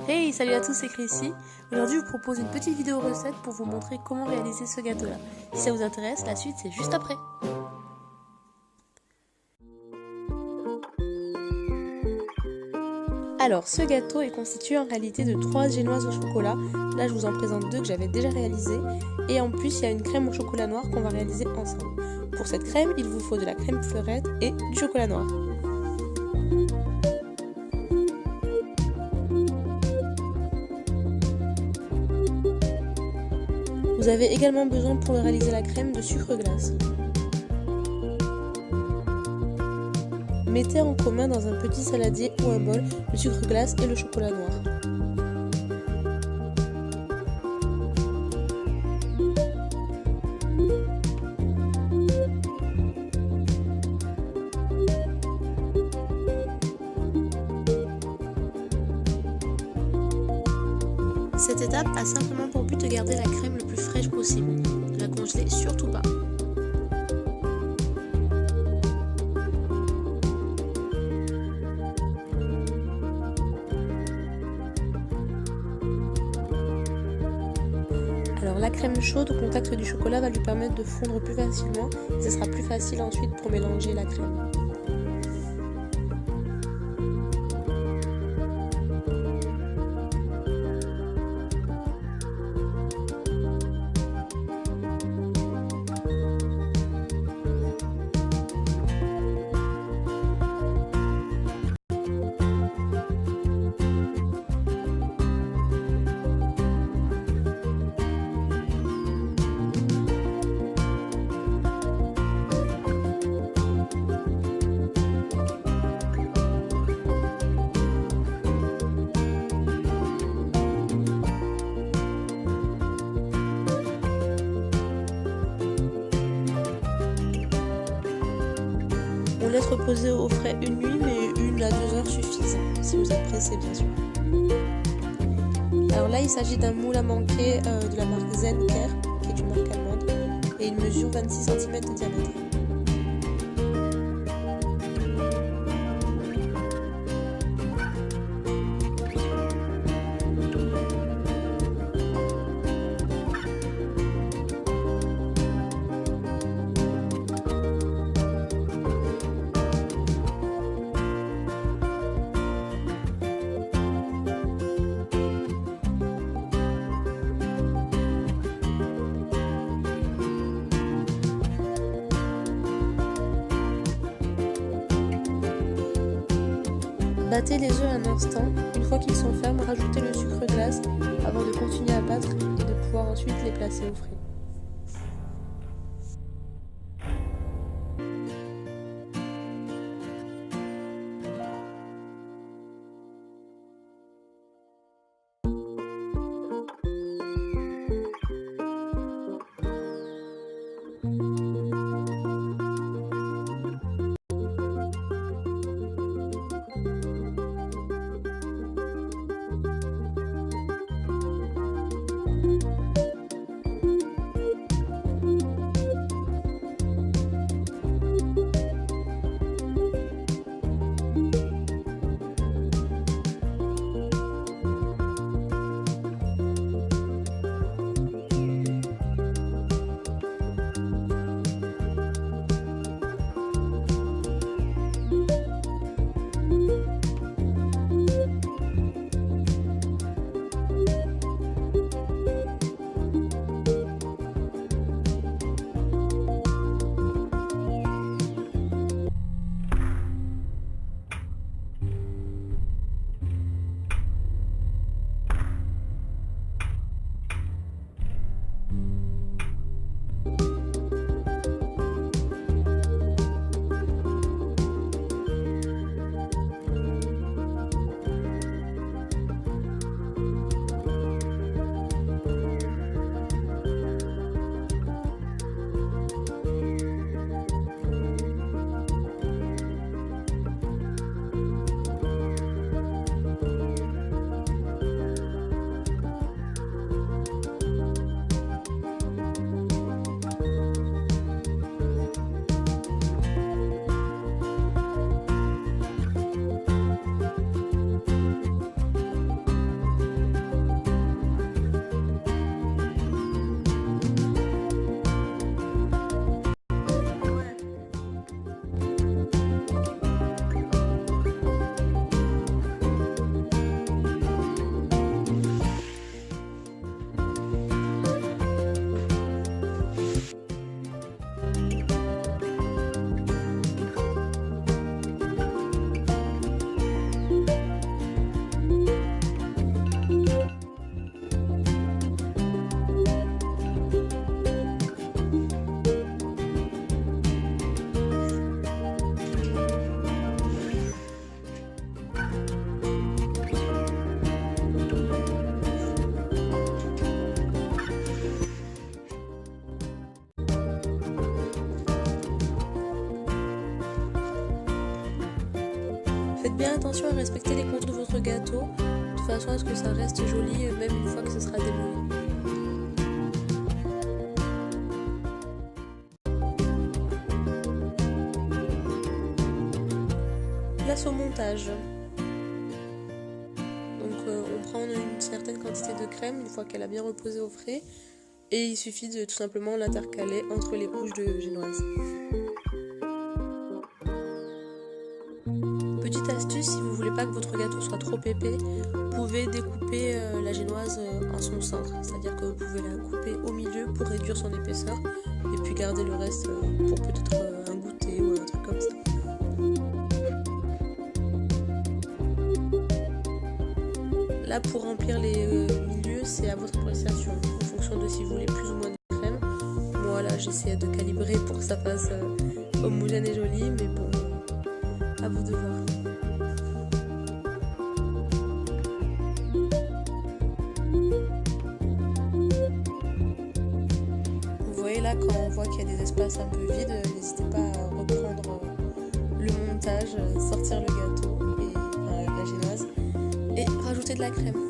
Hey, salut à tous, c'est Chrissy. Aujourd'hui, je vous propose une petite vidéo recette pour vous montrer comment réaliser ce gâteau-là. Si ça vous intéresse, la suite c'est juste après. Alors, ce gâteau est constitué en réalité de 3 génoises au chocolat. Là, je vous en présente 2 que j'avais déjà réalisées. Et en plus, il y a une crème au chocolat noir qu'on va réaliser ensemble. Pour cette crème, il vous faut de la crème fleurette et du chocolat noir. Vous avez également besoin pour réaliser la crème de sucre glace. Mettez en commun dans un petit saladier ou un bol le sucre glace et le chocolat noir. Cette étape a simplement pour but de garder la crème le plus fraîche possible. Ne la congelez surtout pas. Alors la crème chaude au contact du chocolat va lui permettre de fondre plus facilement et ce sera plus facile ensuite pour mélanger la crème. On laisse reposer au frais une nuit, mais 1 à 2 heures suffisent, si vous êtes pressé bien sûr. Alors là, il s'agit d'un moule à manquer de la marque Zenker, qui est une marque allemande, et il mesure 26 cm de diamètre. Battez les œufs un instant, une fois qu'ils sont fermes, rajoutez le sucre glace avant de continuer à battre et de pouvoir ensuite les placer au frais. bien attention à respecter les contours de votre gâteau, de façon à ce que ça reste joli même une fois que ce sera démoulé. Place au montage. Donc on prend une certaine quantité de crème une fois qu'elle a bien reposé au frais et il suffit de tout simplement l'intercaler entre les couches de génoise. Petite astuce, si vous voulez pas que votre gâteau soit trop épais, vous pouvez découper la génoise en son centre, c'est-à-dire que vous pouvez la couper au milieu pour réduire son épaisseur et puis garder le reste pour peut-être un goûter ou un truc comme ça. Là, pour remplir les milieux, c'est à votre appréciation, en fonction de si vous voulez plus ou moins de crème. Moi là, j'essaie de calibrer pour que ça fasse homogène et joli, mais bon, à vous de voir. Vous voyez là, quand on voit qu'il y a des espaces un peu vides, n'hésitez pas à reprendre le montage, sortir le gâteau et la génoise et rajouter de la crème.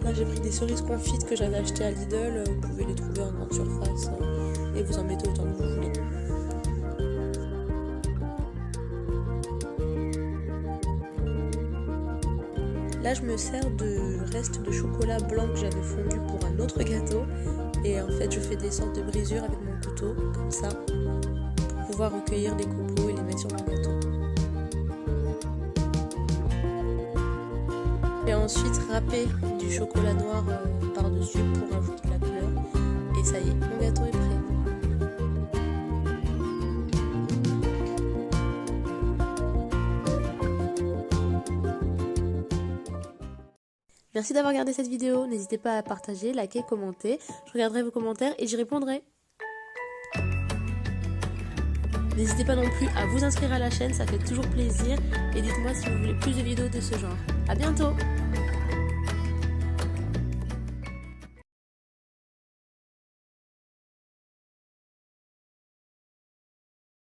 Là j'ai pris des cerises confites que j'avais achetées à Lidl, vous pouvez les trouver en grande surface et vous en mettez autant que vous voulez. Là je me sers de reste de chocolat blanc que j'avais fondu pour un autre gâteau et en fait je fais des sortes de brisures avec mon couteau comme ça pour pouvoir recueillir les copeaux et les mettre sur mon gâteau. Et ensuite râper du chocolat noir par-dessus pour ajouter de la couleur et ça y est, mon gâteau est prêt. Merci d'avoir regardé cette vidéo, n'hésitez pas à partager, liker, commenter, je regarderai vos commentaires et j'y répondrai. N'hésitez pas non plus à vous inscrire à la chaîne, ça fait toujours plaisir et dites-moi si vous voulez plus de vidéos de ce genre. A bientôt!